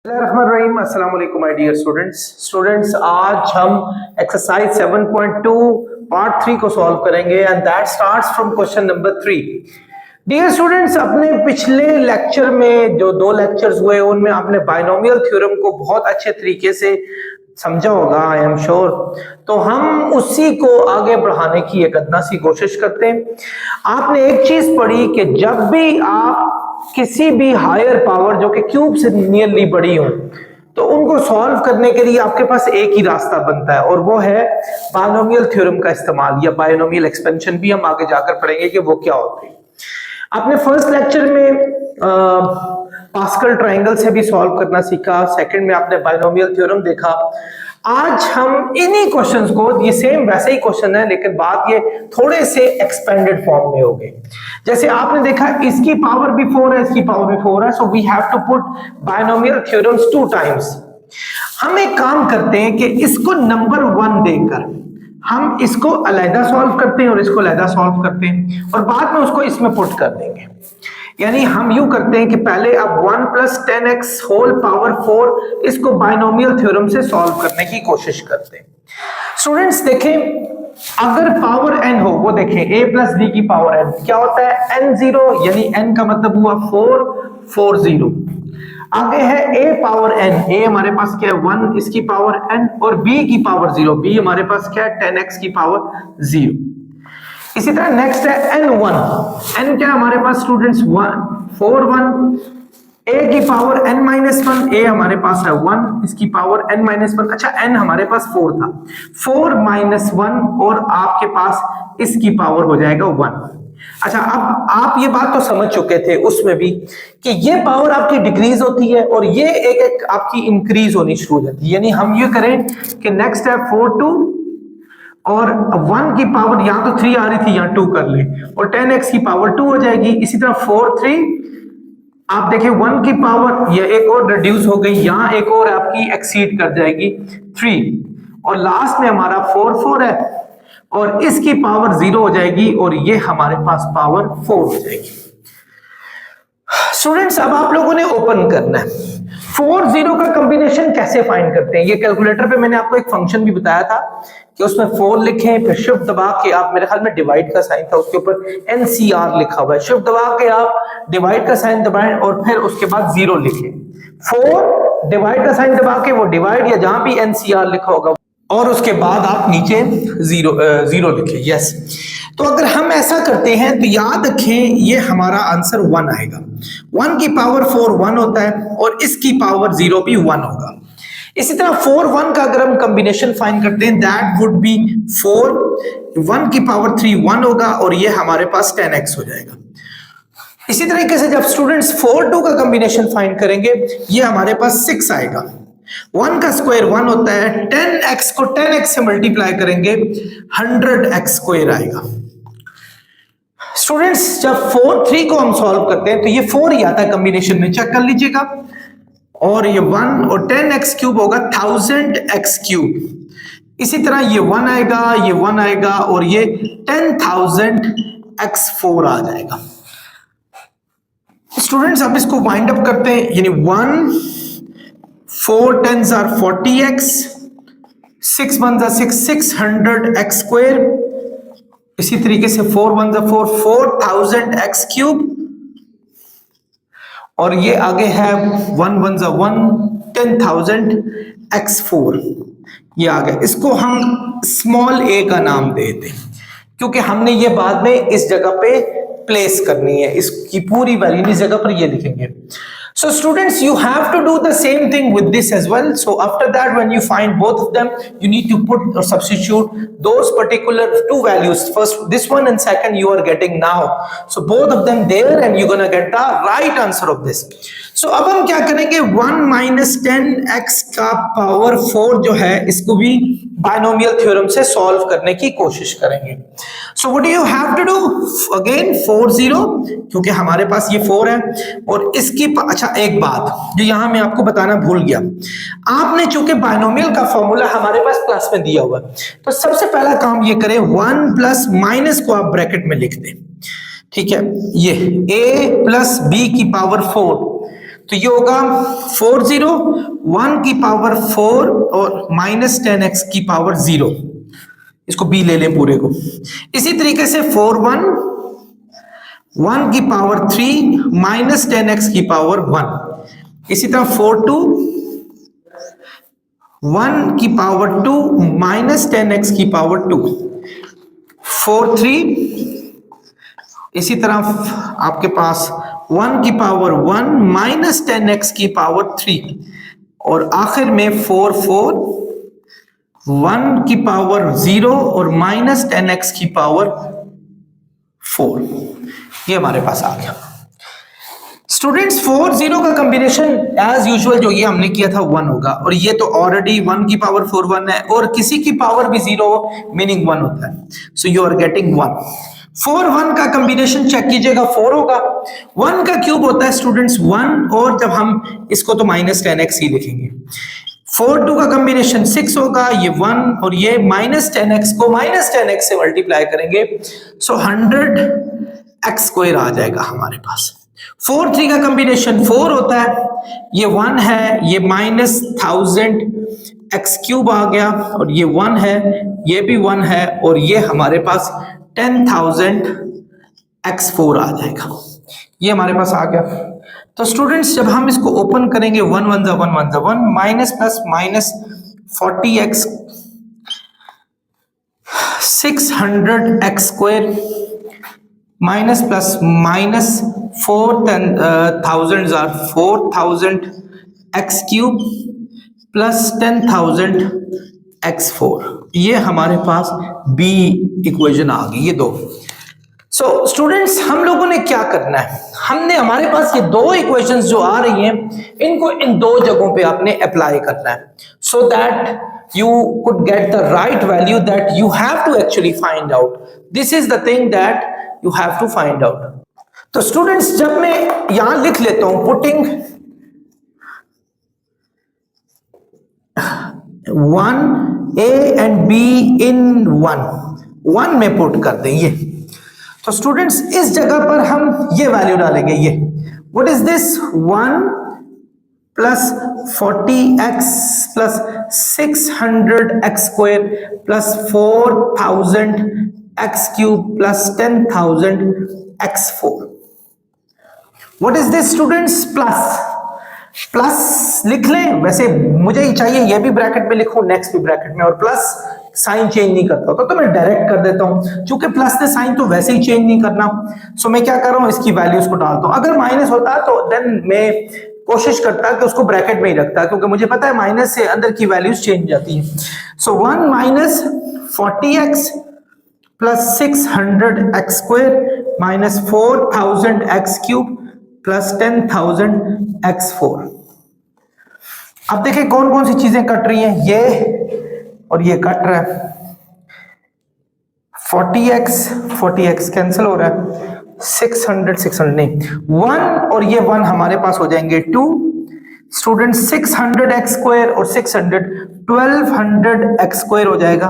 अस्सलाम वालेकुम my dear students आज हम एक्सरसाइज 7.2 पार्ट 3 को सॉल्व करेंगे and that starts from question number 3। Dear students, अपने पिछले लेक्चर में जो दो लेक्चर्स हुए उनमें आपने बायनोमियल थ्योरम को बहुत अच्छे तरीके से समझा होगा, आई एम श्योर। तो हम उसी को आगे बढ़ाने की एक अदना सी कोशिश करते हैं। आपने एक चीज पढ़ी कि जब भी आप किसी भी हायर पावर जो कि क्यूब से नियरली बड़ी हो तो उनको सॉल्व करने के लिए आपके पास एक ही रास्ता बनता है और वो है बायनोमियल थ्योरम का इस्तेमाल या बायनोमियल एक्सपेंशन। भी हम आगे जाकर पढ़ेंगे कि वो क्या होती है। आपने फर्स्ट लेक्चर में पास्कल ट्रायंगल से भी सॉल्व करना सीखा, सेकंड में आपने बायनोमियल थ्योरम देखा। आज हम इन्हीं क्वेश्चंस को, ये सेम वैसे ही क्वेश्चन है लेकिन बात ये थोड़े से एक्सपेंडेड फॉर्म में हो गए। जैसे आपने देखा इसकी पावर भी 4 है, इसकी पावर भी 4 है, so we have to put binomial theorems 2 times. हम एक काम करते हैं कि इसको नंबर 1 देकर हम इसको अलहदा सॉल्व करते हैं और इसको अलहदा सॉल्व करते हैं और बाद में उसको इसमें पुट कर देंगे। यानी हम यूं करते हैं कि पहले अब 1 + 10x होल पावर 4 इसको बायनोमियल थ्योरम से सॉल्व करने की कोशिश करते हैं। स्टूडेंट्स देखें, अगर पावर n हो, वो देखें a + b की पावर n क्या होता है, n0, यानी n का मतलब हुआ 4 4 0। आगे है a पावर n, a हमारे पास क्या है 1, इसकी पावर n, और b की पावर 0, b हमारे पास क्या है 10x की पावर 0। इसी तरह नेक्स्ट है n1, n क्या हमारे पास स्टूडेंट्स 1 4 1, a की पावर n-1, a हमारे पास है 1, इसकी पावर n-1। अच्छा, n हमारे पास 4 था, 4 - 1 और आपके पास इसकी पावर हो जाएगा 1। अच्छा, अब आप ये बात तो समझ चुके थे उसमें भी कि ये पावर आपकी डिक्रीज होती है और ये एक आपकी इंक्रीज होनी शुरू हो जाती है। यानी हम ये करें कि नेक्स्ट है 4 2 और 1 की पावर यहां तो 3 आ रही थी, यहां 2 कर ले और 10x की पावर 2 हो जाएगी। इसी तरह 4 3, आप देखें 1 की पावर ये एक और रिड्यूस हो गई, यहां एक और आपकी एक्सीड कर जाएगी 3, और लास्ट में हमारा 4 4 है और इसकी पावर 0 हो जाएगी और ये हमारे पास पावर 4 हो जाएगी। स्टूडेंट्स, अब आप लोगों ने ओपन करना है 4 0 का कॉम्बिनेशन कैसे फाइंड करते हैं। ये कैलकुलेटर पे मैंने आपको एक फंक्शन भी बताया था कि उसमें 4 लिखें, फिर शिफ्ट दबा के आप, मेरे ख्याल में डिवाइड का साइन था उसके ऊपर NCR लिखा हुआ है, शिफ्ट दबा के आप डिवाइड का साइन दबाएं और फिर उसके बाद 0 लिखें। 4 डिवाइड का साइन दबा के वो डिवाइड या जहां भी NCR लिखा होगा और उसके बाद आप नीचे 0 लिखें। यस, तो अगर हम ऐसा करते हैं तो याद रखें ये हमारा आंसर 1 आएगा। 1 की पावर 4 1 होता है और इसकी पावर 0 भी 1 होगा। इसी तरह 4 1 का अगर हम कॉम्बिनेशन फाइंड करते हैं दैट वुड बी 4, 1 की पावर 3 1 होगा और ये हमारे पास 10x हो जाएगा। इसी तरीके से जब स्टूडेंट्स 4 2 का कॉम्बिनेशन फाइंड करेंगे ये हमारे पास 6 आएगा। 1 का स्क्वायर 1 होता है, 10x को 10x से मल्टीप्लाई करेंगे 100x² आएगा। स्टूडेंट्स, जब 4 3 को हम सॉल्व करते हैं तो ये 4 ही आता है कॉम्बिनेशन में, चेक कर लीजिएगा, और ये 1 और 10x³ होगा 1000x³। इसी तरह ये 1 आएगा, ये 1 आएगा और ये 10,000x4 आ जाएगा। स्टूडेंट्स, अब इसको वाइंड अप करते हैं, यानी 1 4 10s are 40x, 6 1s are 6 600x²। इसी तरीके से 4 1s are 4 4000x³ और ये आगे है 1 1s are 1 10,000x4। ये आ गया, इसको हम स्मॉल a का नाम देते हैं क्योंकि हमने ये बाद में इस जगह पे प्लेस करनी है, इसकी पूरी वैल्यू इस जगह पर ये लिखेंगे। So students, you have to do the same thing with this as well. So after that, when you find both of them, you need to put or substitute those particular 2 values. First this one and second you are getting now. So both of them there and you're gonna get the right answer of this. So अब हम क्या करेंगे, 1 - 10x का power 4 जो है इसको भी binomial theorem से सॉल्व करने की कोशिश करेंगे। So what do you have to do? Again 4 0, क्योंकि हमारे पास ये 4 है और इसकी, अच्छा एक बात जो यहां मैं आपको बताना भूल गया, आपने चूंकि बायनोमियल का फॉर्मूला हमारे पास क्लास में दिया हुआ है तो सबसे पहला काम ये करें 1 प्लस माइनस को आप ब्रैकेट में लिख दें, ठीक है, ये a प्लस b की पावर 4, तो ये होगा 40 1 की पावर 4 और माइनस 10x की पावर 0, इसको b ले लें पूरे को। इसी तरीके से 4 1 की पावर 3 माइनस 10x की पावर 1, इसी तरह 4 2 1 की पावर 2 माइनस 10x की पावर 2, 4 3, इसी तरह आपके पास 1 की पावर 1 माइनस 10x की पावर 3, और आखिर में 4 4 1 की पावर 0 और माइनस 10x की पावर 4, ये हमारे पास आ गया। स्टूडेंट्स 4 0 का कॉम्बिनेशन एज यूजुअल जो ये हमने किया था 1 होगा, और ये तो ऑलरेडी 1 की पावर 4 1 है, और किसी की पावर भी 0 मीनिंग 1 होता है, सो यू आर गेटिंग 1। 4 1 का कॉम्बिनेशन चेक कीजिएगा 4 होगा, 1 का क्यूब होता है स्टूडेंट्स 1, और जब हम इसको तो माइनस 10x ही लिखेंगे। 4 2 का कॉम्बिनेशन 6 होगा, ये 1 और ये माइनस 10x को माइनस 10x से मल्टीप्लाई करेंगे, सो 100x स्क्वायर आ जाएगा हमारे पास। 4 3 का कॉम्बिनेशन 4 होता है, ये 1 है, ये माइनस 1000x क्यूब आ गया, और ये 1 है, ये भी 1 है, और ये हमारे पास 10,000x4 आ जाएगा, ये हमारे पास आ गया। तो स्टूडेंट्स जब हम इसको ओपन करेंगे 1 1 जा 1 1 जा 1, minus plus minus 40x 600x square minus plus minus 4000 4000x cube plus 10,000x4, ये हमारे पास बी इक्वेशन आ गई, ये दो। सो स्टूडेंट्स हम लोगों ने क्या करना है, हमने हमारे पास ये दो इक्वेशंस जो आ रही हैं इनको इन दो जगहों पे आपने अप्लाई करना है, so that you could get the right value that you have to actually find out. This is the thing that you have to find out. तो स्टूडेंट्स जब मैं यहां लिख लेता हूं putting 1 a and b in 1 में put कर दें ये, तो स्टूडेंट्स इस जगह पर हम ये वैल्यू डालेंगे, ये what is this 1 plus 40x plus 600x square plus 4000x cube plus 10,000x4, what is this students, plus लिख लें, वैसे मुझे ही चाहिए ये भी ब्रैकेट में लिखूं नेक्स्ट भी ब्रैकेट में, और प्लस साइन चेंज नहीं करता होता तो मैं डायरेक्ट कर देता हूं, क्योंकि प्लस ने साइन तो वैसे ही चेंज नहीं करना, सो मैं क्या कर रहा हूं इसकी वैल्यूज को डालता हूं। अगर माइनस होता तो देन मैं कोशिश करता कि उसको ब्रैकेट में ही रखता, क्योंकि मुझे पता है माइनस से अंदर की वैल्यूज चेंज जाती हैं। सो 1 minus 40x plus 600x square minus 4000x cube plus 10,000x4। अब देखिए कौन कौन सी चीजें कट रही हैं, ये और ये कट रहा है, 40x कैंसिल हो रहा है, 600 नहीं, 1 और ये 1 हमारे पास हो जाएंगे 2, स्टूडेंट 600x स्क्वायर और 600 1200x स्क्वायर हो जाएगा,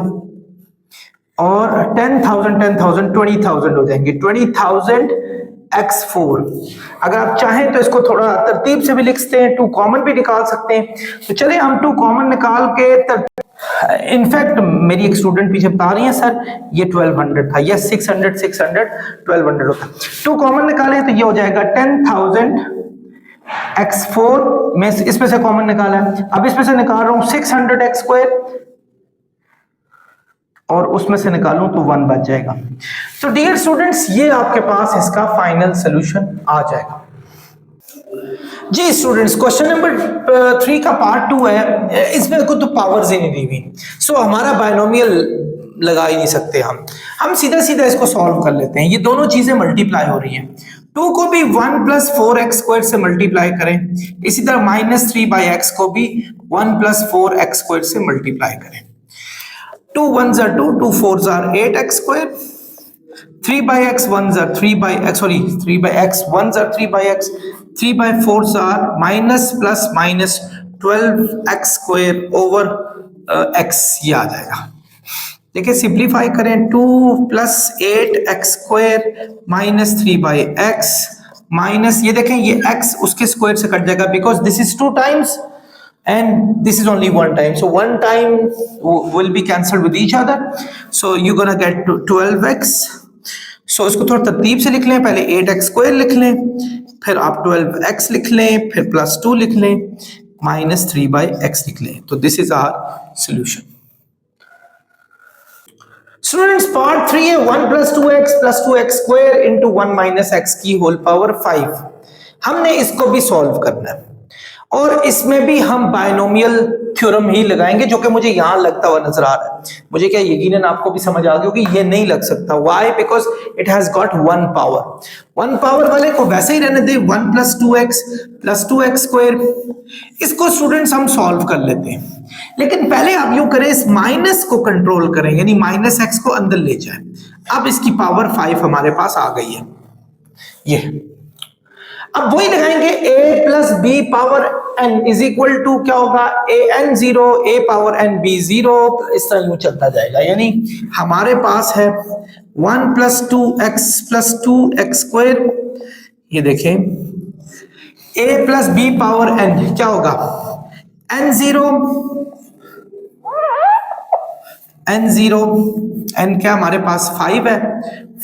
और 10,000 20,000 हो जाएंगे 20,000x4। अगर आप चाहें तो इसको थोड़ा तरतीब से भी लिखते हैं, 2 कॉमन भी निकाल सकते हैं, तो चलिए हम 2 कॉमन निकाल के इनफैक्ट मेरी एक स्टूडेंट पीछे बता रही है सर ये 1200 था, यस 600 1200 होता, 2 कॉमन निकाले तो ये हो जाएगा 10,000x4 में इसमें से कॉमन निकाला है, अब इसमें से निकाल रहा हूं 600x स्क्वायर और उसमें से निकालूं तो 1 बच जाएगा। तो डियर स्टूडेंट्स ये आपके पास इसका फाइनल सॉल्यूशन आ जाएगा। जी स्टूडेंट्स क्वेश्चन नंबर 3 का पार्ट 2 है, इसमें को तो पावर्स ही नहीं दी हुई, सो हमारा बायनोमियल लगा ही नहीं सकते हम सीधा सीधा इसको सॉल्व कर लेते हैं। ये दोनों चीजें मल्टीप्लाई हो रही हैं, 2 को भी 1 प्लस 4x स्क्वायर से मल्टीप्लाई करें, इसी तरह माइनस 3/x को भी 1 प्लस 4x स्क्वायर से मल्टीप्लाई करें। 2 1s are 2, 2 4s are 8x square, 3/x 1s are 3/x 1s are 3/x, 3/4s are minus plus minus 12x square over x, ये आ जाएगा। देखिए सिंप्लीफाई करें, 2 plus 8x square minus 3/x minus ये देखें ये x उसके square से cut जाएगा because this is 2 times and this is only 1 time, so 1 time will be cancelled with each other, so you're gonna get 12x. so इसको थोड़ा तरतीब से लिख लें, पहले 8x स्क्वायर लिख लें, फिर आप 12x लिख लें, फिर +2 लिख लें, -3/x लिख लें, तो this is our solution. Students part 3 है 1 + 2x + 2x square into 1 - x की होल पावर 5। हमने इसको भी सॉल्व करना है और इसमें भी हम बायनोमियल थ्योरम ही लगाएंगे, जो कि मुझे यहां लगता हुआ नजर आ रहा है। मुझे क्या यकीनन आपको भी समझ आ गया कि ये नहीं लग सकता। Why? Because it has got 1 power. 1 power वाले को वैसे ही रहने दे, 1 + 2x + 2x स्क्वायर। इसको स्टूडेंट्स हम सॉल्व कर लेते हैं, लेकिन पहले आप यूं करें, इस माइनस को कंट्रोल करें, यानी -x को अंदर ले जाए। अब इसकी पावर 5 हमारे पास आ गई है। ये अब वही लगाएंगे, a + b power n is equal to क्या होगा, an 0 a power n b 0, इस तरह यूं चलता जाएगा। यानी हमारे पास है 1 + 2x + 2x स्क्वायर, ये देखें a + b पावर n क्या होगा, n0 n क्या हमारे पास 5 है,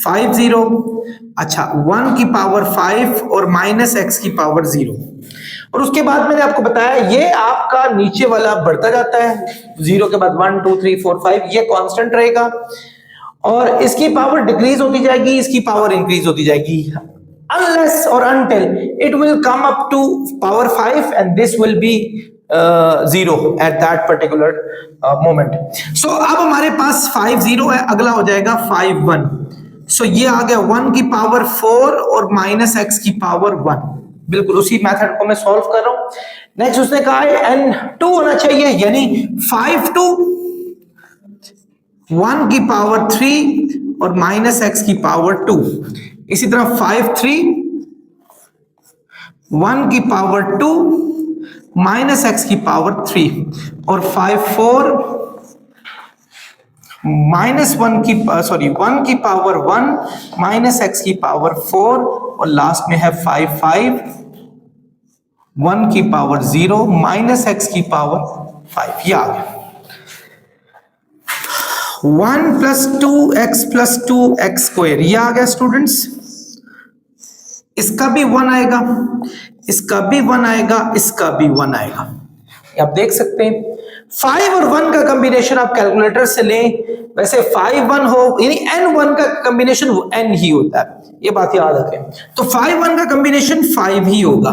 5 0। अच्छा 1 की पावर 5 और -x की पावर 0, और उसके बाद मैंने आपको बताया ये आपका नीचे वाला बढ़ता जाता है, 0 के बाद 1 2 3 4 5 ये कांस्टेंट रहेगा, और इसकी पावर डिक्रीज होती जाएगी, इसकी पावर इंक्रीज होती जाएगी, unless or until it will come up to power 5 and this will be 0 at that particular moment. So अब हमारे पास 5 0 है, अगला हो जाएगा 5 1। सो ये आ गया 1 की पावर 4 और -x की पावर 1। बिल्कुल उसी मेथड को मैं सॉल्व कर रहा हूं। नेक्स्ट उसने कहा है n2 होना चाहिए, यानी 5 2 1 की पावर 3 और -x की पावर 2। इसी तरह 5 3 1 की पावर 2 -x की पावर 3, और 5 4 -1 की 1 की पावर 1 -x की पावर 4, और लास्ट में है 5 5 1 की पावर 0 -x की पावर 5। ये आ गया 1 + 2x + 2x स्क्वायर, ये आ गया स्टूडेंट्स। इसका भी 1 आएगा, इसका भी 1 आएगा, इसका भी 1 आएगा। आप देख सकते हैं 5 और 1 का कॉम्बिनेशन आप कैलकुलेटर से लें, वैसे 5 1 हो यानी n1 का कॉम्बिनेशन n ही होता है, ये बात याद रखें। तो 5 1 का कॉम्बिनेशन 5 ही होगा।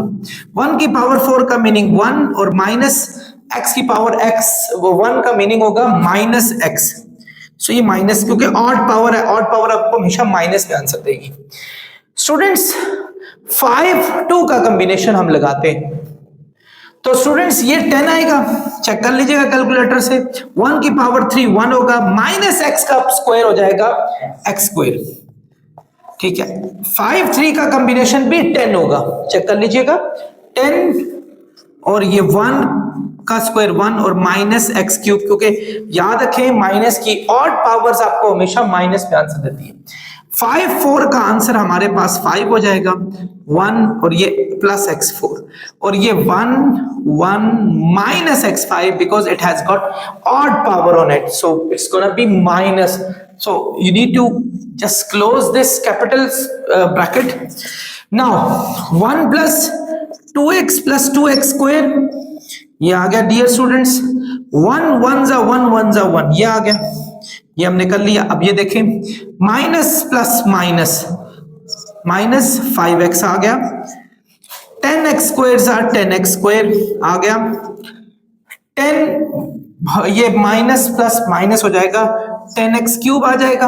1 की पावर 4 का मीनिंग 1, और -x की पावर x, वो 1 का मीनिंग होगा -x। सो ये माइनस, क्योंकि ऑड पावर है, ऑड पावर आपको हमेशा माइनस में आंसर देगी। स्टूडेंट्स 5 2 का कॉम्बिनेशन हम लगाते हैं, तो स्टूडेंट्स ये 10 आएगा, चेक कर लीजिएगा कैलकुलेटर से। 1 की पावर 3 1 होगा, -x का स्क्वायर हो जाएगा x स्क्वायर, ठीक है। 5 3 का कॉम्बिनेशन भी 10 होगा, चेक कर लीजिएगा 10, और ये 1 का स्क्वायर 1 और -x³, क्योंकि याद रखें माइनस की ऑड पावर्स आपको हमेशा माइनस में आंसर देती है। 5 4 का आंसर हमारे पास 5 हो जाएगा, 1 और ये +x4, और ये 1 1 -x5 because it has got odd power on it, so it's gonna be minus. So you need to just close this capital bracket. Now 1 + 2x + 2x square, ये आ गया डियर स्टूडेंट्स। 1 1 * 1 1 * 1, ये आ गया, ये हमने कर लिया। अब ये देखें माइनस प्लस माइनस, -5x आ गया, 10x स्क्वायर 10x² आ गया, 10 ये माइनस प्लस माइनस हो जाएगा, 10x³ आ जाएगा,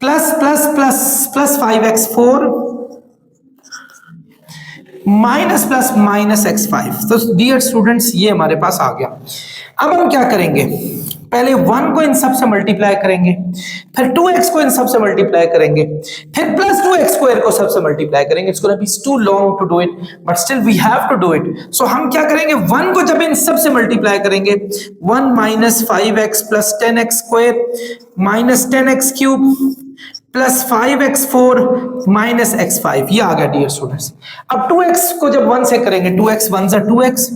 plus plus plus plus 5x4 minus plus -x5। तो डियर स्टूडेंट्स ये हमारे पास आ गया। अब हम क्या करेंगे, पहले 1 को इन सब से मल्टीप्लाई करेंगे, फिर 2x को इन सब से मल्टीप्लाई करेंगे, फिर +2x² को सब से मल्टीप्लाई करेंगे। It's gonna be too long to do it, but still we have to do it. So हम क्या करेंगे, 1 को जब इन सब से मल्टीप्लाई करेंगे, 1 - 5x + 10x² -10x³ plus 5x4 minus x5, ये आ गया डियर स्टूडेंट्स। अब 2x को जब 1 से करेंगे, 2x 1 सा 2x,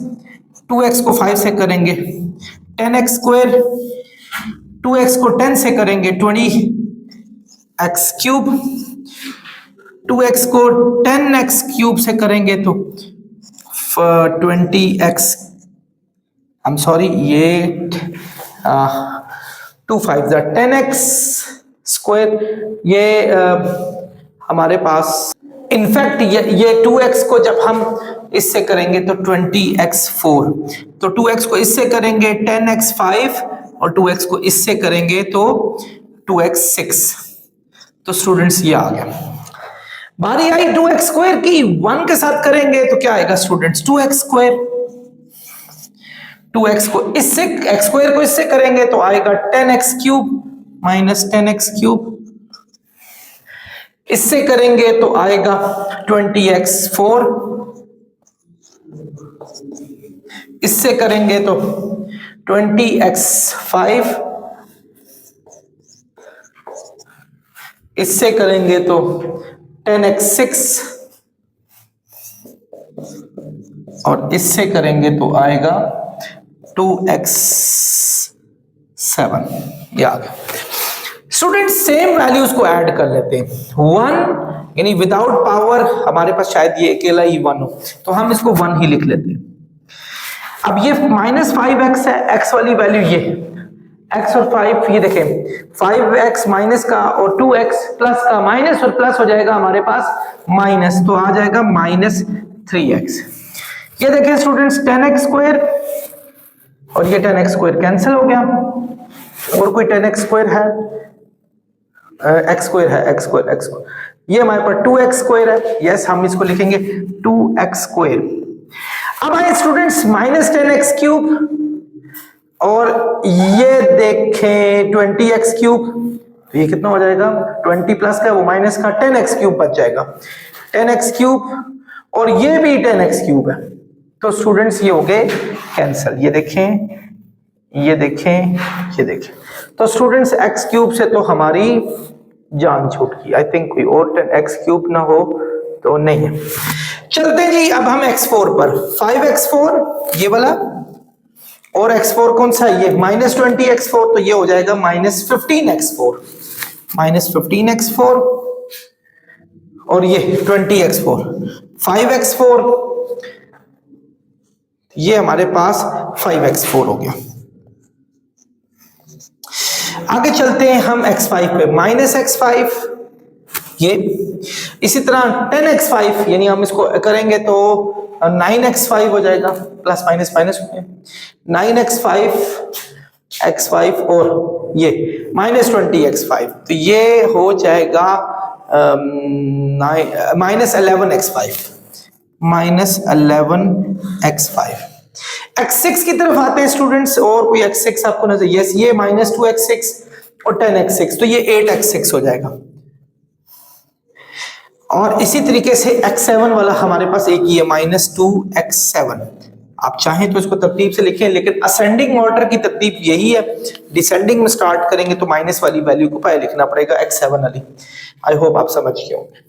2x को 5 से करेंगे 10x स्क्वायर, 2x को 10 से करेंगे 20x क्यूब, 2x को 10x क्यूब से करेंगे तो 20x, आई एम सॉरी, ये 2 5 10x स्क्वायर, ये हमारे पास इनफैक्ट ये 2x को जब हम इससे करेंगे तो 20x4, तो 2x को इससे करेंगे 10x5 और 2x को इससे करेंगे तो 2x6। तो स्टूडेंट्स ये आ गया। बारी आई 2x स्क्वायर की, 1 के साथ करेंगे तो क्या आएगा स्टूडेंट्स, 2x स्क्वायर। 2x को इससे, x स्क्वायर को इससे करेंगे तो आएगा 10x cube minus 10x cube, इससे करेंगे तो आएगा 20x4, इससे करेंगे तो 20x5, इससे करेंगे तो 10x6 और इससे करेंगे तो आएगा 2x7। ये आ गया स्टूडेंट। सेम वैल्यूज को ऐड कर लेते हैं। 1 यानी विदाउट पावर हमारे पास शायद ये अकेला ही 1 हो, तो हम इसको 1 ही लिख लेते हैं। अब ये माइनस 5x है, x वाली वैल्यू ये x और 5, ये देखें 5x माइनस का और 2x प्लस का, माइनस और प्लस हो जाएगा हमारे पास माइनस, तो आ जाएगा माइनस 3x। ये देखें स्टूडेंट्स 10x स्क्वायर और ये 10x स्क्वायर कैंसिल हो गया, और कोई 10x स्क्वायर है, x स्क्वायर है, x स्क्वायर, x स्क्वायर, ये हमारे पास 2x स्क्वायर है, यस हम इसको लिखेंगे 2x स्क्वायर। अब आए स्टूडेंट्स माइनस 10x क्यूब और ये देखें 20x क्यूब, तो ये कितना हो जाएगा, 20 प्लस का वो माइनस का 10x क्यूब बच जाएगा, 10x क्यूब और ये भी 10x क्यूब है, तो स्टूडेंट्स ये हो गए कैंसिल। ये देखें, ये देखें, ये देखें, तो स्टूडेंट्स x क्यूब से तो हमारी जान छूट गई। आई थिंक कोई और x क्यूब ना हो तो नहीं है। चलते जी अब हम x4 पर, 5x4 ये वाला और x4 कौन सा, ये माइनस 20x4, तो ये हो जाएगा माइनस 15x4, माइनस 15x4 और ये 20x4, 5x4, ये हमारे पास 5x4 हो गया। आगे चलते हैं हम x5 पे, माइनस x5, ये इसी तरह 10x5 यानी हम इसको करेंगे तो 9x5 हो जाएगा, प्लस माइनस माइनस हो गया, 9x5 x5 और ये माइनस 20x5, तो ये हो जाएगा minus 11x5, minus 11x5। x6 की तरफ आते हैं स्टूडेंट्स, और कोई x6 आपको नजर, यस ये माइनस 2x6 और 10x6, तो ये 8x6 हो जाएगा। और इसी तरीके से x7 वाला हमारे पास एक ही है, माइनस 2x7। आप चाहें तो इसको तरतीब से लिखें, लेकिन असेंडिंग ऑर्डर की तरतीब यही है, डिसेंडिंग में स्टार्ट करेंगे तो माइनस वाली वैल्यू को पहले लिखना पड़ेगा, x7 वाली। आई होप आप समझ गए होंगे।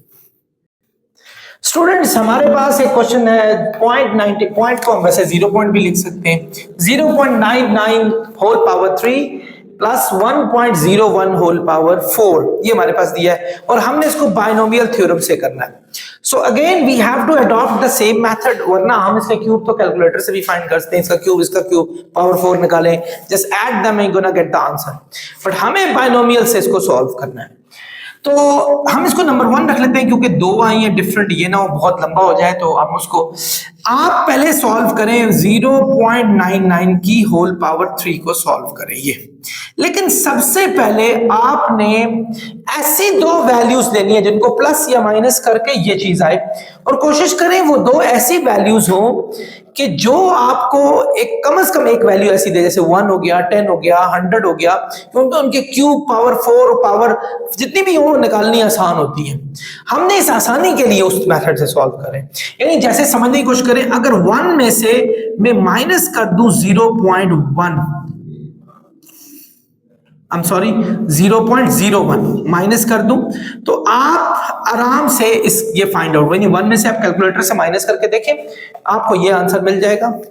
स्टूडेंट्स हमारे पास एक क्वेश्चन है, पॉइंट को हम वैसे 0 पॉइंट भी लिख सकते हैं, 0.99 whole power 3 plus 1.01 whole power 4, ये हमारे पास दिया है और हमने इसको बाइनोमियल थ्योरम से करना है। So again we have to adopt the same method, वरना हम इसका क्यूब तो कैलकुलेटर से भी फाइंड कर सकते हैं, इसका क्यूब पावर 4 निकालें, just add them and gonna get the answer, but हमें बाइनोमियल से इसको सॉल्व करना है। तो हम इसको नंबर 1 रख लेते हैं, क्योंकि 2 आई है डिफरेंट, ये ना वो बहुत लंबा हो जाए, तो हम उसको, आप पहले सॉल्व करें 0.99 की होल पावर 3 को सॉल्व करें ये, लेकिन सबसे पहले आपने ऐसी 2 वैल्यूज लेनी है जिनको प्लस या माइनस करके ये चीज आए, और कोशिश करें वो 2 ऐसी वैल्यूज हो कि जो आपको एक कम से कम एक वैल्यू ऐसी दे, जैसे 1 हो गया, 10 हो गया, 100 हो गया, क्योंकि उनके क्यूब पावर 4 पावर जितनी भी हो निकालनी आसान होती है। हमने इस आसानी के लिए उस मेथड से सॉल्व करें, यानी जैसे समझने की कोशिश करें, अगर 1 में से मैं माइनस कर दूं 0.1, आई एम सॉरी 0.01 माइनस कर दूं तो आप आराम से इस ये फाइंड आउट यानी 1 में से आप कैलकुलेटर से माइनस करके देखें, आपको ये आंसर मिल जाएगा।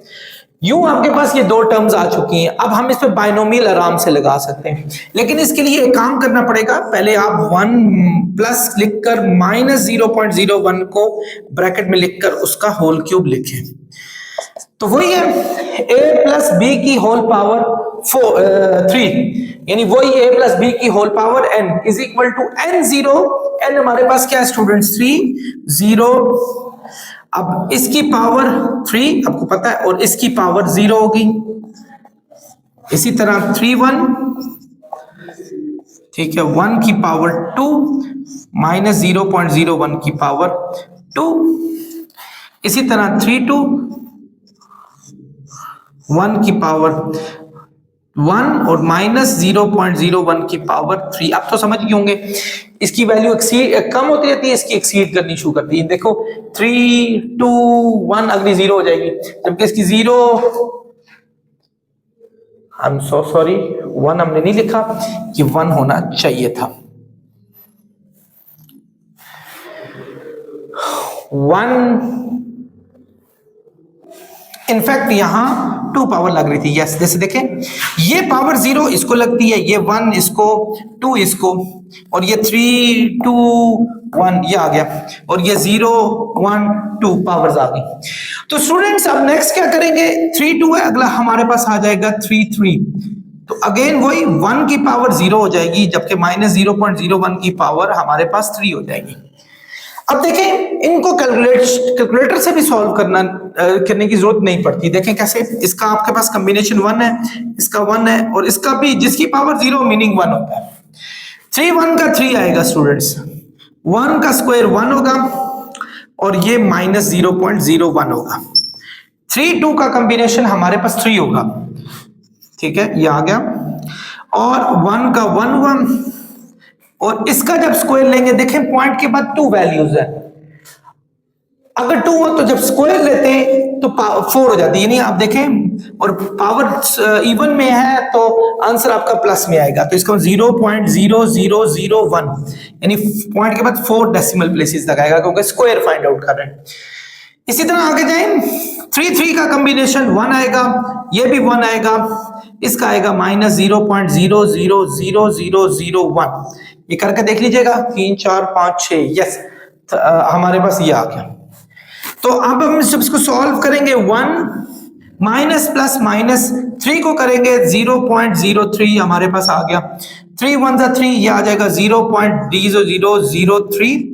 यूं आपके पास ये दो टर्म्स आ चुकी हैं, अब हम इस पे बाइनोमियल आराम से लगा सकते हैं, लेकिन इसके लिए एक काम करना पड़ेगा। पहले आप 1 प्लस लिखकर माइनस 0.01 को ब्रैकेट में लिखकर उसका होल क्यूब लिखें, तो वही है a प्लस बी की होल पावर 3, यानी वही a प्लस बी की whole power n is equal to n0। n हमारे पास क्या है स्टूडेंट्स 3 0, अब इसकी पावर 3 आपको पता है और इसकी पावर 0 होगी, इसी तरह 3 1, ठीक है 1 की पावर 2 माइनस 0.01 की पावर 2, इसी तरह 3 2 1 की पावर 1 और माइनस 0.01 की पावर 3। आप तो समझ गए होंगे इसकी वैल्यू कम होती रहती है, इसकी एक्सीड करनी शुरू करती है। देखो 3 2 1 अगली 0 हो जाएगी, जबकि इसकी 0 आई एम सो सॉरी 1 हमने नहीं लिखा, कि 1 होना चाहिए था। 1 इनफैक्ट यहां 2 पावर लग रही थी, यस जैसे देखें ये पावर 0 इसको लगती है, ये 1 इसको 2 इसको, और ये 3 2 1 ये आ गया, और ये 0 1 2 पावर्स आ गई। तो स्टूडेंट्स अब नेक्स्ट क्या करेंगे, 3 2 है, अगला हमारे पास आ जाएगा 3 3, तो अगेन वही 1 की पावर 0 हो जाएगी, जबकि माइनस 0.01 की पावर हमारे पास 3 हो जाएगी। अब देखें इनको कैलकुलेटर से भी सॉल्व करने की जरूरत नहीं पड़ती। देखें कैसे, इसका आपके पास कॉम्बिनेशन 1 है, इसका 1 है, और इसका भी जिसकी पावर 0 मीनिंग 1 होता है। 3 1 का 3 आएगा स्टूडेंट्स, 1 का स्क्वायर 1 होगा, और ये माइनस 0.01 होगा। 3 2 का कॉम्बिनेशन हमारे पास 3 होगा, ठीक है ये आ गया, और 1 का 1 1, और इसका जब स्क्वायर लेंगे, देखें पॉइंट के बाद 2 वैल्यूज है, अगर 2 हो तो जब स्क्वायर लेते हैं तो 4 हो जाती है, यानी आप देखें और पावर इवन में है तो आंसर आपका प्लस में आएगा, तो इसका 0.0001 यानी पॉइंट के बाद 4 डेसिमल प्लेसेस लगाएगा, क्योंकि स्क्वायर फाइंड आउट कर रहे हैं। इसी तरह आगे जाएं, 3 3 का कॉम्बिनेशन 1 आएगा, ये भी 1 आएगा, इसका आएगा माइनस 0.000001, ये करके देख लीजिएगा 3 4 5 6, यस हमारे पास ये आ गया। तो अब हम इसको सॉल्व करेंगे, 1 माइनस प्लस माइनस 3 को करेंगे 0.03 हमारे पास आ गया, 3 1 3 ये आ जाएगा 0.0003।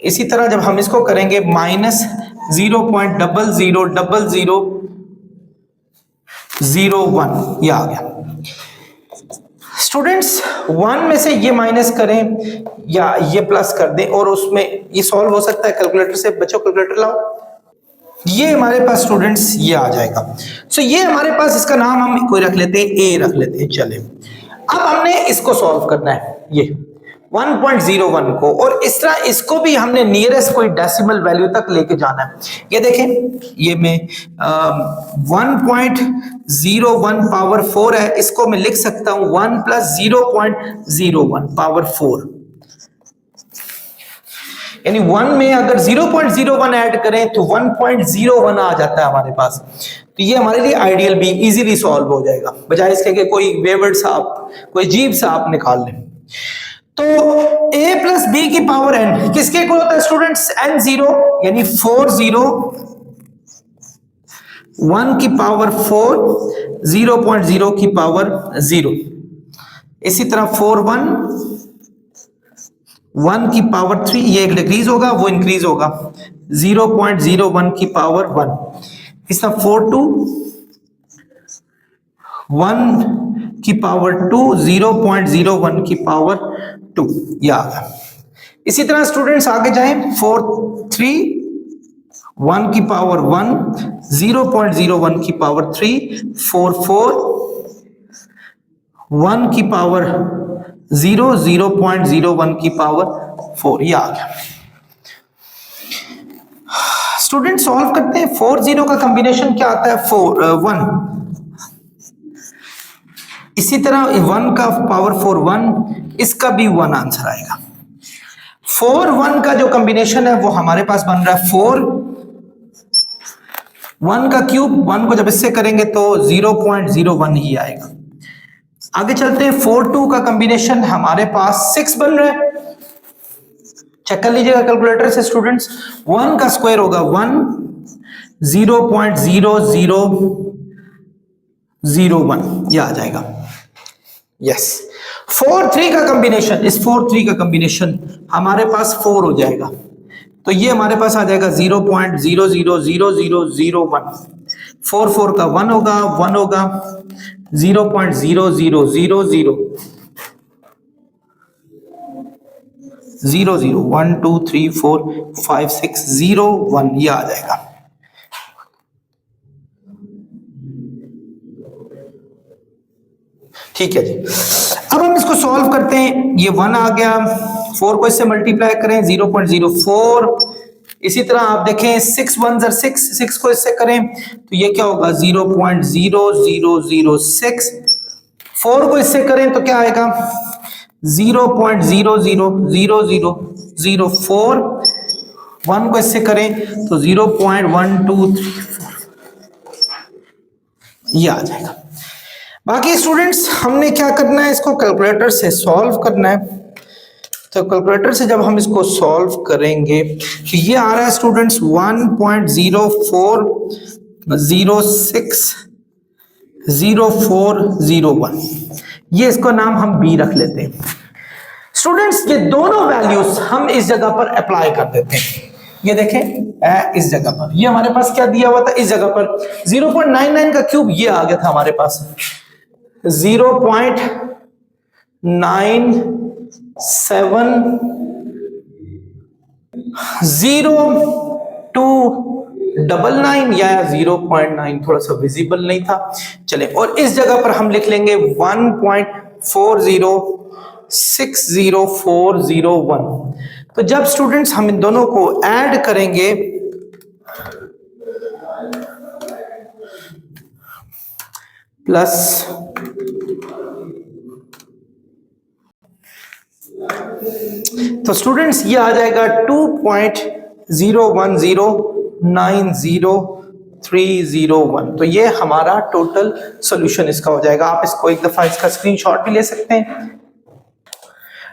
इसी तरह जब हम इसको करेंगे माइनस 0.00001 ये आ गया। स्टूडेंट्स 1 में से ये माइनस करें या ये प्लस कर दें, और उसमें ये सॉल्व हो सकता है कैलकुलेटर से। बच्चों कैलकुलेटर लाओ, ये हमारे पास स्टूडेंट्स ये आ जाएगा। सो ये हमारे पास, इसका नाम हम कोई रख लेते हैं, ए रख लेते हैं। चले अब हमने इसको सॉल्व करना है, ये 1.01 को, और इस तरह इसको भी हमने नियरेस्ट कोई डेसिमल वैल्यू तक लेके जाना है। ये देखें, ये में 1.01 पावर 4 है, इसको मैं लिख सकता हूं 1 प्लस 0.01 पावर 4, यानी 1 में अगर 0.01 ऐड करें तो 1.01 आ जाता है हमारे पास। तो ये हमारे लिए आइडियल भी इजीली सॉल्व हो जाएगा, बजाय इसके कि कोई वेवर्ड सा आप कोई अजीब सा आप निकाल लें। तो a प्लस बी की पावर n किसके इक्वल होता है स्टूडेंट्स, n0, यानी 4 0, 1 की पावर 4, 0.0 की पावर 0, इसी तरह 4 1, 1 की पावर 3, ये डिक्रीज होगा वो इंक्रीज होगा, 0.01 की पावर 1, इस तरह 4 2, 1 की पावर 2, 0.01 की पावर 2 ये आ गया। इसी तरह स्टूडेंट्स आगे जाएं, 4 3, 1 की पावर 1, 0.01 की पावर 3, 4 4, 1 की पावर 0, 0.01 की पावर 4 ये आ गया। स्टूडेंट सॉल्व करते हैं, 4 0 का कॉम्बिनेशन क्या आता है, 4 1, इसी तरह 1 का पावर 4 1, इसका भी 1 आंसर आएगा। 4 1 का जो कॉम्बिनेशन है वो हमारे पास बन रहा है 4 1 का क्यूब, 1 को जब इससे करेंगे तो 0.01 ही आएगा। आगे चलते हैं, 4 2 का कॉम्बिनेशन हमारे पास 6 बन रहा है। चेक कर लीजिएगा कैलकुलेटर से स्टूडेंट्स। 1 का स्क्वायर होगा 1, 0.0001 ये आ जाएगा। यस 4 3 का कॉम्बिनेशन, इस 4 3 का कॉम्बिनेशन हमारे पास 4 हो जाएगा, तो ये हमारे पास आ जाएगा 0.000001। 4 4 का 1 होगा, 1 होगा 0.0000 00 1 2 3 4 5 6 0 1 ये आ जाएगा। ठीक है जी, अब हम इसको सॉल्व करते हैं। ये 1 आ गया, 4 को इससे मल्टीप्लाई करें 0.04। इसी तरह आप देखें 6 1 6, 6 को इससे करें तो ये क्या होगा 0.0006। 4 को इससे करें तो क्या आएगा 0.000004। 1 को इससे करें तो 0.1234 ये आ जाएगा। बाकी स्टूडेंट्स हमने क्या करना है, इसको कैलकुलेटर से सॉल्व करना है। तो कैलकुलेटर से जब हम इसको सॉल्व करेंगे तो ये आ रहा है स्टूडेंट्स 1.04060401। ये इसको नाम हम बी रख लेते हैं। स्टूडेंट्स ये दोनों वैल्यूज हम इस जगह पर अप्लाई कर देते हैं। ये देखें इस जगह पर, ये हमारे पास क्या दिया हुआ था, इस जगह पर 0.99 का क्यूब ये आ गया था हमारे पास 0.970299 या 0.9 थोड़ा सा विजिबल नहीं था, चले। और इस जगह पर हम लिख लेंगे 1.4060401। तो जब स्टूडेंट्स हम इन दोनों को ऐड करेंगे प्लस तो स्टूडेंट्स ये आ जाएगा 2.01090301। तो ये हमारा टोटल सॉल्यूशन इसका हो जाएगा। आप इसको एक दफा इसका स्क्रीनशॉट भी ले सकते हैं।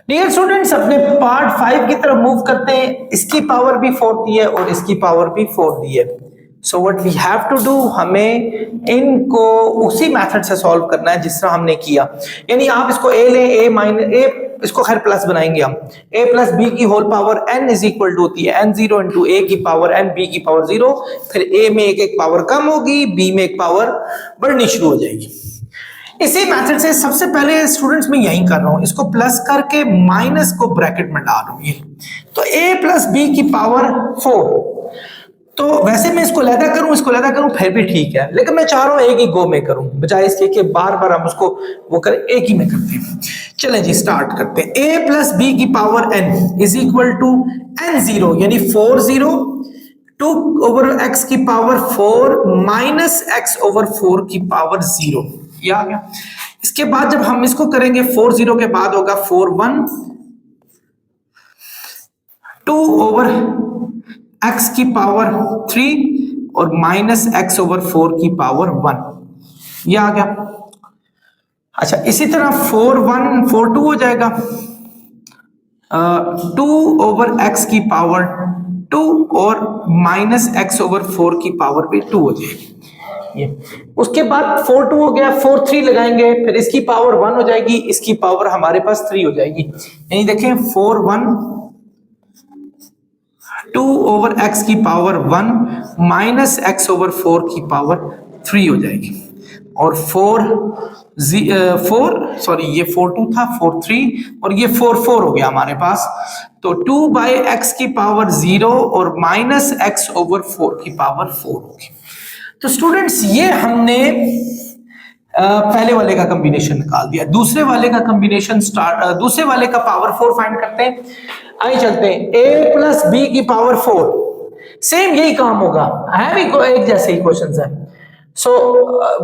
डियर स्टूडेंट्स अपने पार्ट 5 की तरफ मूव करते हैं। इसकी पावर भी 4 दी है और इसकी पावर भी 4 दी है। So what we have to do, हमें इनको उसी मेथड से सॉल्व करना है जिस तरह हमने किया। यानी आप इसको a लें, a माइनस a, इसको खैर प्लस बनाएंगे हम, a प्लस b की whole power n is equal to होती है n0 इंटू a की पावर n b की पावर 0। फिर a में एक पावर कम होगी, b में एक पावर बढ़नी शुरू हो जाएगी। इसी मेथड से सबसे पहले स्टूडेंट्स मैं यही कर रहा हूं, इसको प्लस करके माइनस को ब्रैकेट में डाल रहा हूं। ये तो a प्लस b की पावर 4। तो वैसे मैं इसको लैदा करूं फिर भी ठीक है, लेकिन मैं चाह रहा हूं एक ही गो में करूं, बजाय इसके कि बार बार हम उसको वो करें, एक ही में करते हैं। चलें जी स्टार्ट करते हैं। a प्लस बी की power n is equal to n0 यानी 40 2 ओवर x की पावर 4 माइनस x ओवर 4 की पावर 0। ये आ गया। इसके बाद जब हम इसको करेंगे 40 के बाद होगा 41 2 ओवर x की पावर 3 और माइनस x ओवर 4 की पावर 1। ये आ गया। अच्छा इसी तरह 4142 हो जाएगा 2 ओवर x की पावर 2 और माइनस x ओवर 4 की पावर भी 2 हो जाएगी। ये उसके बाद 42 हो गया, 43 लगाएंगे, फिर इसकी पावर 1 हो जाएगी, इसकी पावर हमारे पास 3 हो जाएगी। यानी देखें 2 ओवर x की पावर 1 माइनस x ओवर 4 की पावर 3 हो जाएगी। और 42 था 43 और ये 44 हो गया हमारे पास। तो 2 बाई एक्स की पावर 0 और माइनस x ओवर 4 की पावर 4 होगी। तो स्टूडेंट्स ये हमने पहले वाले का कॉम्बिनेशन निकाल दिया। दूसरे वाले का कॉम्बिनेशन दूसरे वाले का पावर 4 फाइंड करते हैं। आइए चलते हैं। a प्लस बी की पावर 4, सेम यही काम होगा, है भी एक जैसे ही क्वेश्चन है। सो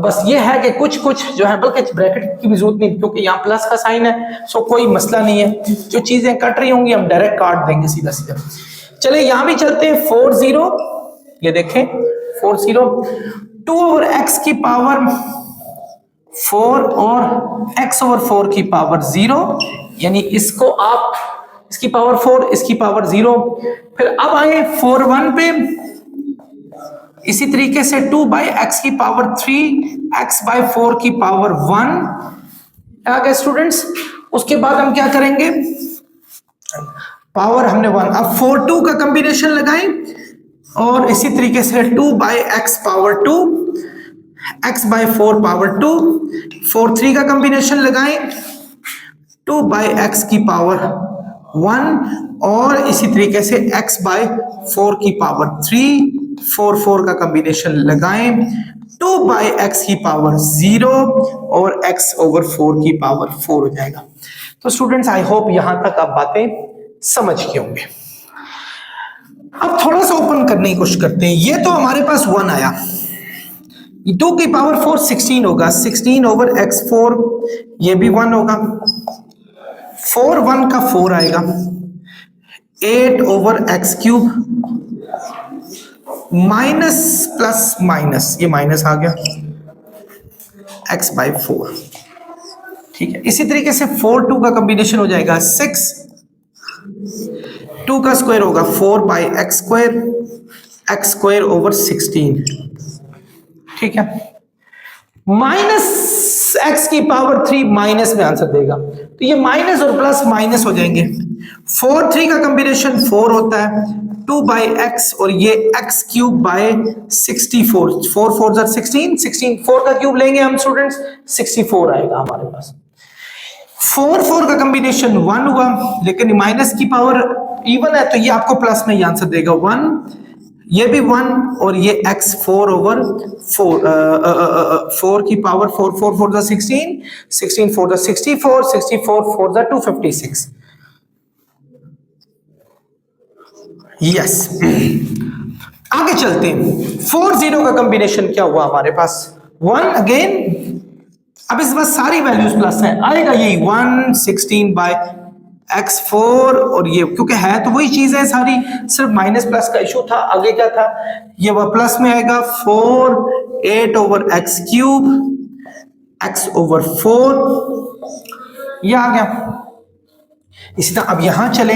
बस ये है कि कुछ कुछ जो है, बल्कि ब्रैकेट की भी जरूरत नहीं क्योंकि यहाँ प्लस का साइन है, सो कोई मसला नहीं है। जो चीजें कट रही होंगी हम डायरेक्ट काट देंगे सीधा सीधा। चले यहां भी चलते हैं 4 0, ये देखें 4 0, 2 ओवर एक्स की पावर 4 और x ओवर 4 की पावर 0, यानी इसको आप इसकी पावर 4 इसकी पावर 0। फिर अब आए 4 1 पे, इसी तरीके से 2 बाई एक्स की पावर 3 x बाई 4 की पावर 1 आ गए स्टूडेंट्स। उसके बाद हम क्या करेंगे, पावर हमने 1, अब 4 2 का कॉम्बिनेशन लगाएं और इसी तरीके से 2 by x power 2 x by 4 power 2, 4 3 का कॉम्बिनेशन लगाएं 2 बाई एक्स की पावर 1 और इसी तरीके से x बाई 4 की पावर 3, 4 4 का कॉम्बिनेशन लगाएं 2 बाई एक्स की पावर 0 और x ओवर 4 की पावर 4 हो जाएगा। तो स्टूडेंट्स आई होप यहां तक आप बातें समझ गए होंगे। अब थोड़ा सा ओपन करने की कोशिश करते हैं। ये तो हमारे पास 1 आया, 2 की पावर 4 16 होगा, 16 ओवर x4 ये भी 1 होगा, 4 1 का 4 आएगा, 8 over x cube minus plus minus, ये माइनस आ गया x बाई 4, ठीक है। इसी तरीके से 4 2 का कॉम्बिनेशन हो जाएगा 6, 2 का स्क्वायर होगा 4 बाई एक्स स्क्वायर ओवर 16, ठीक है। माइनस एक्स की पावर 3 माइनस में आंसर देगा, तो ये माइनस और प्लस माइनस हो जाएंगे। 4 3 का कॉम्बिनेशन 4 होता है, 2 बाई एक्स और ये एक्स क्यूब बाय 64, 4 4 16, 4 का क्यूब लेंगे हम स्टूडेंट्स 64 आएगा हमारे पास। 4 4 का कॉम्बिनेशन 1 हुआ, लेकिन माइनस की पावर इवन है तो ये आपको प्लस में ही आंसर देगा 1, ये भी 1 और ये x 4 ओवर 4 की पावर 4 4 4 16, 16 4 64, 64 4 256, यस। आगे चलते हैं, 4 0 का कॉम्बिनेशन क्या हुआ हमारे पास 1 अगेन। अब इस बार सारी वैल्यूज प्लस है, आएगा यही 1 16 बाय x4 और ये क्योंकि है तो वही चीज है सारी, सिर्फ माइनस प्लस का इशू था। आगे क्या था, ये वह प्लस में आएगा 4 8 over x cube x over 4, ये आ गया। इसी तरह अब यहां चले,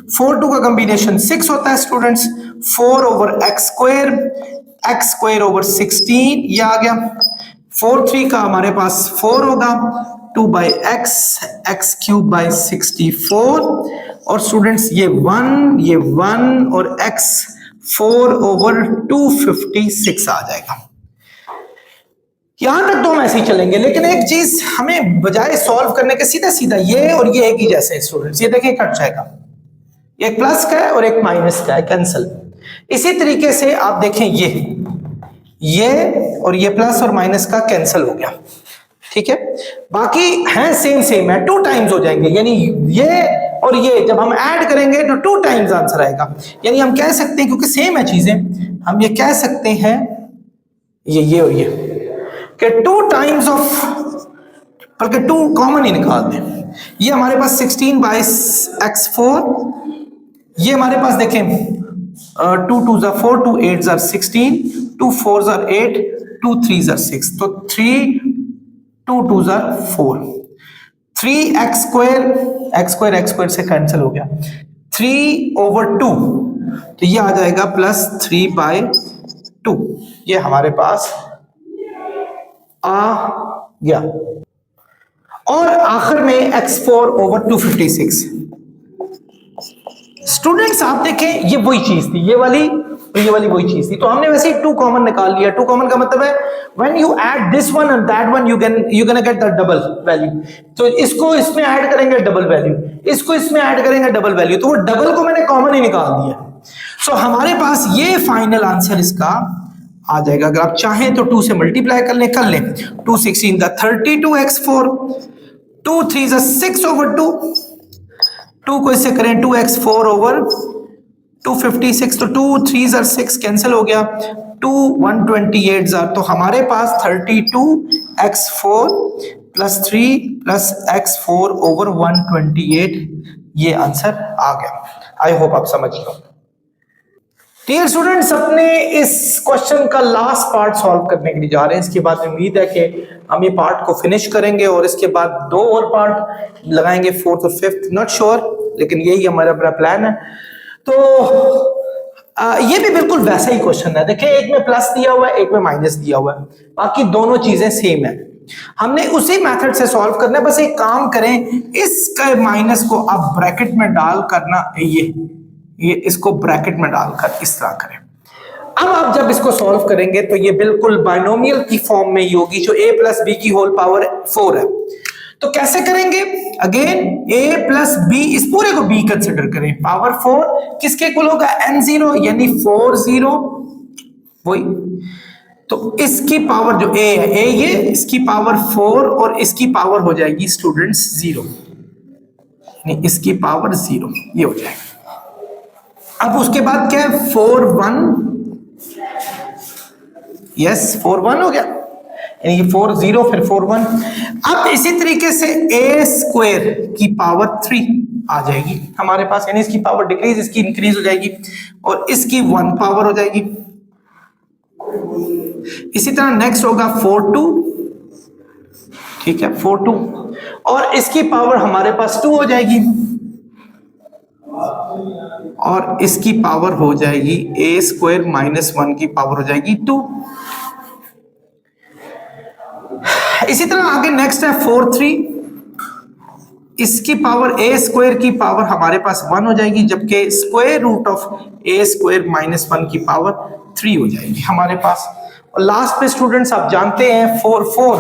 4 2 का कॉम्बिनेशन 6 होता है students, 4 over x square over 16, ये आ गया। 4 3 का हमारे पास 4 होगा, 2 बाई एक्स क्यूब बाई 64 और स्टूडेंट्स ये 1 और x 4 ओवर 256 आ जाएगा। यहां तक तो हम ऐसे ही चलेंगे, लेकिन एक चीज हमें बजाय सॉल्व करने के सीधा सीधा ये और ये एक ही जैसे है स्टूडेंट्स, ये देखिए कट जाएगा, एक प्लस का है और एक माइनस का है, कैंसिल। इसी तरीके से आप देखें ये और ये प्लस और माइनस का कैंसिल हो गया, ठीक है। बाकी हैं सेम है, 2 टाइम्स हो जाएंगे, यानी ये और ये जब हम ऐड करेंगे तो 2 टाइम्स आंसर आएगा। यानी हम कह सकते हैं क्योंकि सेम है चीजें, हम ये कह सकते हैं ये और ये कि 2 टाइम्स ऑफ, बल्कि 2 कॉमन ही निकाल दें। ये हमारे पास 16 बाई x4, ये हमारे पास देखें 2 2 4, 2 8 16, 2 4 8, 2 3 6, तो 3 2 2 4, 3x स्क्वायर से कैंसिल हो गया, 3 ओवर 2, तो ये आ जाएगा प्लस 3 बाई 2, ये हमारे पास आ गया। और आखिर में x4 ओवर 256। स्टूडेंट्स आप देखें ये वही चीज थी, ये वाली वही चीज थी, तो हमने वैसे ही 2 कॉमन निकाल लिया। 2 कॉमन का मतलब है when you add this one and that one you can get the double value. तो इसको इसमें ऐड करेंगे डबल वैल्यू, इसको इसमें ऐड करेंगे डबल वैल्यू, तो वो डबल को मैंने कॉमन ही निकाल दिया। सो हमारे पास ये फाइनल आंसर इसका आ जाएगा। अगर आप चाहें तो 2 से मल्टीप्लाई कर लें, 2 16 32 x4, 2 3 6 ओवर 2, 2 को इससे करें 2x4 ओवर 256, तो 2 3 are 6 कैंसिल हो गया, 2 128 तो हमारे पास 32x4 plus 3 plus x4 over 128 ये आंसर आ गया। आई होप आप समझ गए। डियर स्टूडेंट्स, अपने इस क्वेश्चन का लास्ट पार्ट सॉल्व करने के लिए जा रहे हैं। इसके बाद उम्मीद है कि हम ये पार्ट को फिनिश करेंगे और इसके बाद 2 और पार्ट लगाएंगे, 4th और 5th, नॉट श्योर, लेकिन यही हमारा बड़ा प्लान है। तो ये भी बिल्कुल वैसा ही क्वेश्चन है। देखिए, एक में प्लस दिया हुआ है, एक में माइनस दिया हुआ है, बाकी दोनों चीजें सेम है। हमने उसी मेथड से सॉल्व करना है। बस एक काम करें, इसके माइनस को आप ब्रैकेट में डाल करना, ये इसको ब्रैकेट में डालकर इस तरह करें। अब आप जब इसको सॉल्व करेंगे तो ये बिल्कुल बाइनोमियल की फॉर्म में ही होगी, जो a प्लस बी की होल पावर 4 है। तो कैसे करेंगे? अगेन a प्लस बी, इस पूरे को b कंसिडर करें, पावर 4 किसके इक्वल होगा? n0 यानी 4 0, वही। तो इसकी पावर जो a है, a ये, इसकी पावर 4 और इसकी पावर हो जाएगी स्टूडेंट्स 0, यानी इसकी पावर 0 ये हो जाएगा। अब उसके बाद क्या है? 4 1, यस 4 1 हो गया, यानी 4 0 फिर 4 1। अब इसी तरीके से a स्क्वायर की पावर 3 आ जाएगी हमारे पास, यानी इसकी पावर डिक्रीज, इसकी इंक्रीज हो जाएगी और इसकी 1 पावर हो जाएगी। इसी तरह नेक्स्ट होगा 4 2, ठीक है 4 2, और इसकी पावर हमारे पास 2 हो जाएगी और इसकी पावर हो जाएगी a स्क्वायर माइनस 1 की पावर हो जाएगी 2। इसी तरह आगे नेक्स्ट है 4 3, इसकी पावर a स्क्वायर की पावर हमारे पास 1 हो जाएगी, जबकि square root of a square minus 1 की पावर 3 हो जाएगी हमारे पास। और लास्ट पे स्टूडेंट्स आप जानते हैं 4 4,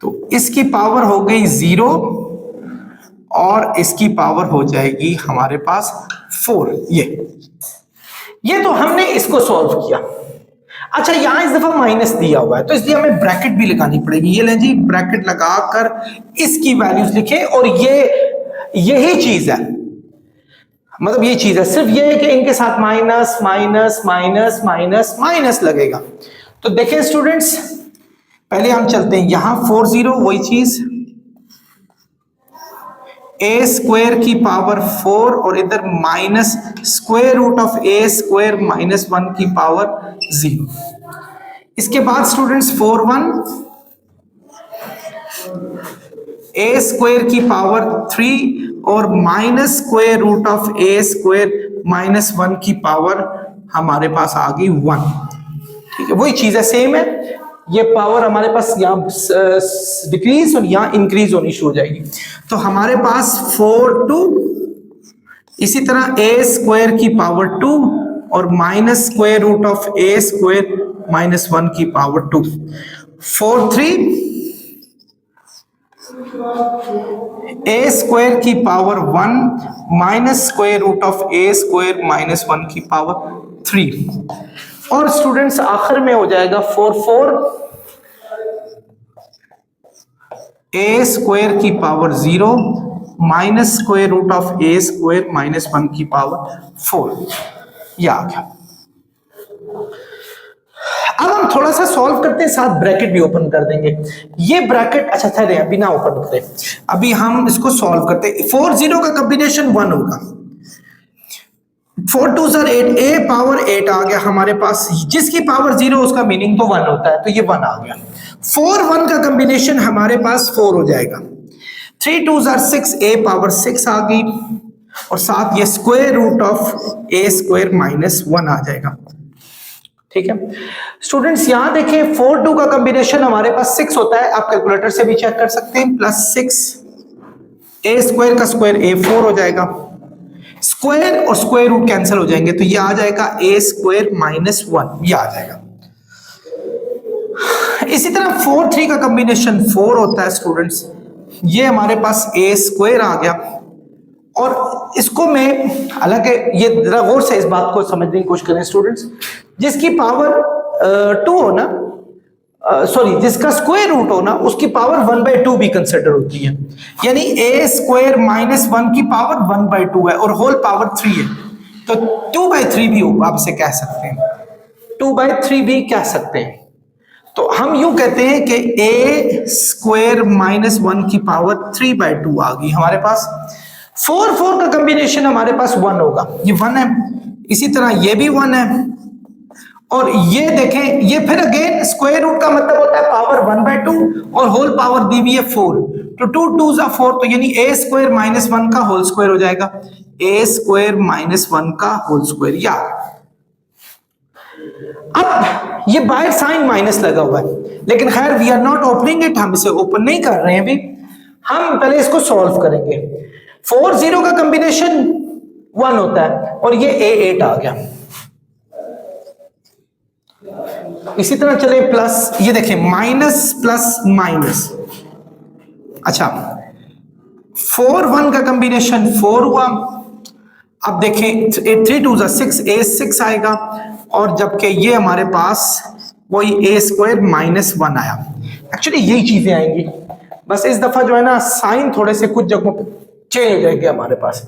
तो इसकी पावर हो गई 0 और इसकी पावर हो जाएगी हमारे पास 4। ये तो हमने इसको सॉल्व किया। अच्छा, यहां इस दफा माइनस दिया हुआ है तो इसलिए हमें ब्रैकेट भी लगानी पड़ेगी। ये लें जी, ब्रैकेट लगाकर इसकी वैल्यूज लिखे, और यही चीज है, मतलब ये चीज है, सिर्फ ये है कि इनके साथ minus minus minus minus minus लगेगा। तो देखें स्टूडेंट्स, पहले हम चलते हैं यहां 4 0, वही चीज, a स्क्वायर की पावर 4 और इधर minus square root of a square minus 1 की पावर 0। इसके बाद स्टूडेंट्स 4 1, a स्क्वायर की पावर 3 और minus square root of a square minus 1 की पावर हमारे पास आ गई 1। ठीक है, वही चीज है, सेम है। ये पावर हमारे पास यहाँ डिक्रीज और यहाँ इंक्रीज होनी शुरू हो जाएगी। तो हमारे पास 4 2, इसी तरह a स्क्वायर की पावर 2 और minus square root of a square minus 1 की पावर 2। 4 3, a स्क्वायर की power 1 minus square root of a square minus 1 की पावर 3। और स्टूडेंट्स आखिर में हो जाएगा 4 4, a स्क्वायर की power 0 minus square root of a square minus 1 की पावर 4। ये आ गया। अब हम थोड़ा सा सॉल्व करते हैं, साथ ब्रैकेट भी ओपन कर देंगे। ये ब्रैकेट, अच्छा ठहरे, अभी ना ओपन करें, अभी हम इसको सॉल्व करते हैं। 4 0 का कॉम्बिनेशन 1 होगा, 4 2 8, a पावर 8 आ गया हमारे पास, जिसकी पावर 0 उसका मीनिंग तो 1 होता है, तो ये 1 आ गया। 4 1 का कॉम्बिनेशन हमारे पास 4 हो जाएगा, 3 2 6, a पावर 6 आ गई और साथ ये square root of a square minus 1 आ जाएगा। ठीक है स्टूडेंट्स, यहां देखिए 4 2 का कॉम्बिनेशन हमारे पास 6 होता है, आप कैलकुलेटर से भी चेक कर सकते हैं, प्लस 6, a स्क्वायर का स्क्वायर a 4 हो जाएगा, स्क्वायर और स्क्वायर रूट कैंसिल हो जाएंगे, तो ये आ जाएगा a स्क्वायर माइनस 1, ये आ जाएगा। इसी तरह 4 3 का कॉम्बिनेशन 4 होता है स्टूडेंट्स, ये हमारे पास a स्क्वायर आ गया, और इसको मैं, हालांकि ये जरा गौर से इस बात को समझने की कोशिश करें स्टूडेंट्स, जिसकी पावर 2 हो ना, सॉरी जिसका स्क्वायर रूट हो ना, उसकी पावर 1/2 भी कंसिडर होती है, यानी a स्क्वायर माइनस 1 की पावर 1/2 है और होल पावर 3 है। तो 2/3 भी आप इसे कह सकते हैं, 2/3 भी कह सकते हैं। तो हम यूं कहते हैं कि a स्क्वायर माइनस 1 की पावर 3/2 आ गई हमारे पास। 4 का कॉम्बिनेशन हमारे पास 1 होगा, ये 1 है, इसी तरह ये भी 1 है, और ये देखें ये फिर अगेन स्क्वायर रूट का मतलब होता है पावर 1/2 और होल पावर दी हुई है 4, तो 2 2 जा 4, तो यानी a स्क्वायर माइनस 1 का होल स्क्वायर हो जाएगा, a स्क्वायर माइनस 1 का होल स्क्वायर। या अब ये बाहर साइन माइनस लगा हुआ है, लेकिन खैर we are not opening it, हम इसे ओपन नहीं कर रहे हैं अभी, हम पहले इसको सॉल्व करेंगे। 4 0 का कॉम्बिनेशन 1 होता है और ये a8 आ गया। इसी तरह चले प्लस, ये देखें माइनस प्लस माइनस, अच्छा 4 1 का कॉम्बिनेशन 4 हुआ। अब देखें 3 2 6, a6 आएगा, और जबकि ये हमारे पास वही a स्क्वायर माइनस 1 आया। एक्चुअली यही चीजें आएंगी, बस इस दफा जो है ना साइन थोड़े से कुछ जगहों पे चेंज हो जाएंगे हमारे पास।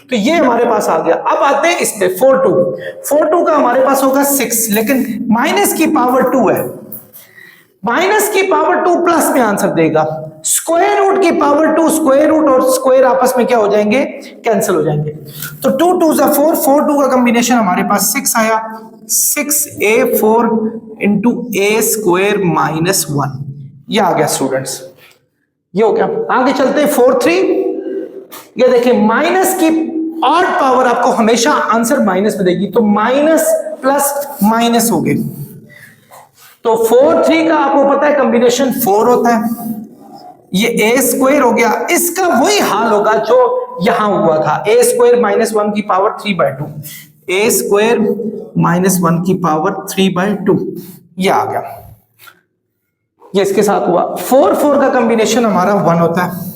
तो ये हमारे पास आ गया। अब आते हैं इस पे 4 2 का हमारे पास होगा 6, लेकिन माइनस की पावर 2 है, माइनस की पावर 2 प्लस में आंसर देगा। स्क्वायर रूट की पावर 2, स्क्वायर रूट और स्क्वायर आपस में क्या हो जाएंगे, कैंसिल हो जाएंगे। तो 2 2 जा 4, 4 2 का कॉम्बिनेशन हमारे पास 6 आया, 6a4 into a square minus 1, ये आ गया स्टूडेंट्स, ये हो गया। आगे चलते हैं 4 3, ये देखिए माइनस की ऑड पावर आपको हमेशा आंसर माइनस में देगी, तो माइनस प्लस माइनस हो गए। तो 4 3 का आपको पता है कॉम्बिनेशन 4 होता है, ये a स्क्वायर हो गया, इसका वही हाल होगा जो यहां हुआ था, a स्क्वायर माइनस 1 की पावर 3/2, a स्क्वायर माइनस 1 की पावर 3/2, ये आ गया, ये इसके साथ हुआ। 4 4 का कॉम्बिनेशन हमारा 1 होता है,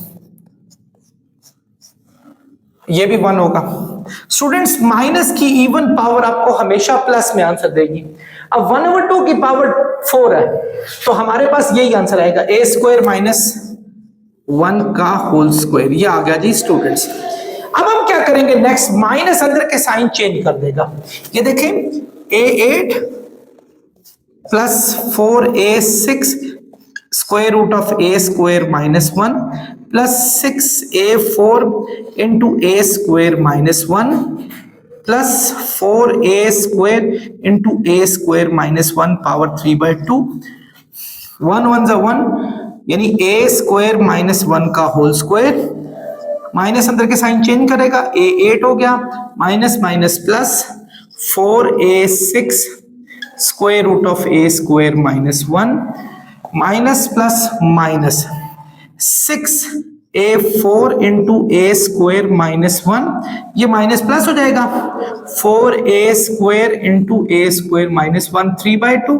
ये भी 1 होगा। स्टूडेंट्स माइनस की इवन पावर आपको हमेशा प्लस में आंसर देगी। अब 1/2 की पावर 4 है, तो हमारे पास यही आंसर आएगा, a स्क्वायर माइनस 1 का होल स्क्वायर, ये आ गया जी स्टूडेंट्स। अब हम क्या करेंगे नेक्स्ट, माइनस अंदर के साइन चेंज कर देगा। ये देखें a8 plus 4a6 square root of a square minus 1 plus 6a4 into a square minus 1 plus 4a square into a square minus 1 power 3/2, 1 1 जा 1, यानी a स्क्वायर माइनस 1 का होल स्क्वायर, माइनस अंदर के sign change करेगा, a8 हो गया, minus minus plus 4a6 square root of a square minus 1 minus plus minus 6a4 into a square minus 1, ये minus plus हो जाएगा, 4a square into a square minus 1 3/2,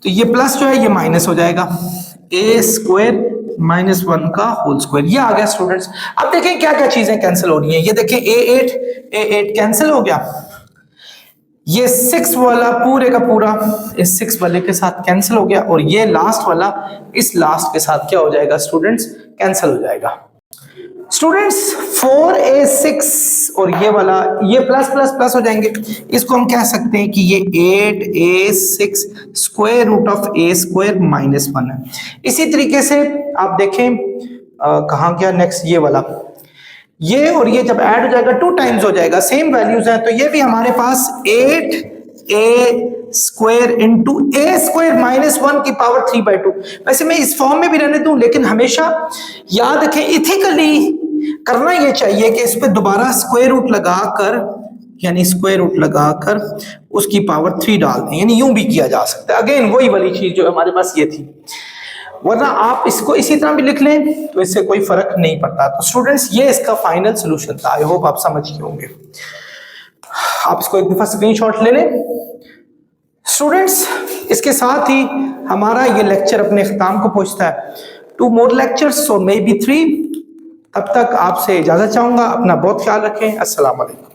तो ये प्लस जो है ये माइनस हो जाएगा, a स्क्वायर माइनस 1 का होल स्क्वायर, ये आ गया स्टूडेंट्स। अब देखें क्या क्या चीजें कैंसिल हो रही हैं, ये देखें a8 कैंसिल हो गया, ये 6 वाला पूरे का पूरा इस 6 वाले के साथ कैंसिल हो गया, और ये लास्ट वाला इस लास्ट के साथ क्या हो जाएगा स्टूडेंट्स, कैंसिल हो जाएगा। स्टूडेंट्स 4a6 और ये वाला ये प्लस प्लस प्लस हो जाएंगे, इसको हम कह सकते हैं कि ये 8a6 square root of a square minus 1 है। इसी तरीके से आप देखें कहाँ गया नेक्स्ट, ये वाला, ये और ये जब ऐड हो जाएगा 2 टाइम्स हो जाएगा, सेम वैल्यूज हैं, तो ये भी हमारे पास 8a square into a square minus 1 की पावर 3/2। वैसे मैं इस फॉर्म में भी रहने दूं, लेकिन हमेशा याद रखें इथिकली करना ये चाहिए कि इस पे दोबारा स्क्वायर रूट लगाकर, यानी स्क्वायर रूट लगाकर उसकी पावर 3 डाल दें, यानी यूं भी किया जा सकता है। अगेन वही वाली चीज जो हमारे पास ये थी, वरना आप इसको इसी तरह भी लिख लें तो इससे कोई फर्क नहीं पड़ता। तो स्टूडेंट्स ये इसका फाइनल सोल्यूशन था, आई होप आप समझ गए होंगे। आप इसको एक दफा स्क्रीनशॉट ले लें। स्टूडेंट्स इसके साथ ही हमारा ये लेक्चर अपने इख्तिताम को पहुंचता है। 2 more lectures और मे बी 3। तब तक आपसे इजाजत चाहूंगा, अपना बहुत ख्याल रखें। अस्सलाम वालेकुम।